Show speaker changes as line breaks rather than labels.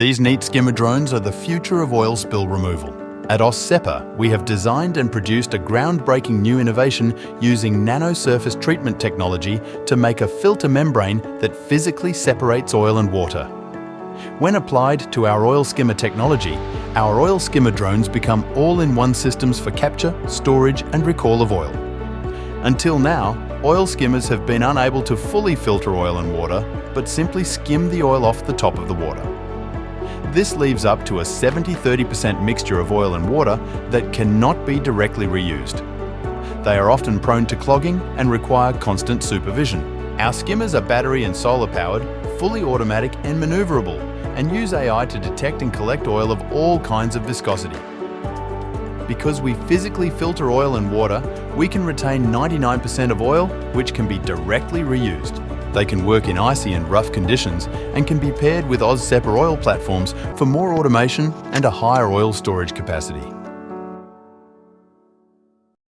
These neat skimmer drones are the future of oil spill removal. At OZ SEPA, we have designed and produced a groundbreaking new innovation using nano-surface treatment technology to make a filter membrane that physically separates oil and water. When applied to our oil skimmer technology, our oil skimmer drones become all-in-one systems for capture, storage and recall of oil. Until now, oil skimmers have been unable to fully filter oil and water, but simply skim the oil off the top of the water. This leaves up to a 70-30% mixture of oil and water that cannot be directly reused. They are often prone to clogging and require constant supervision. Our skimmers are battery and solar powered, fully automatic and maneuverable, and use AI to detect and collect oil of all kinds of viscosity. Because we physically filter oil and water, we can retain 99% of oil, which can be directly reused. They can work in icy and rough conditions and can be paired with OZ SEPA oil platforms for more automation and a higher oil storage capacity.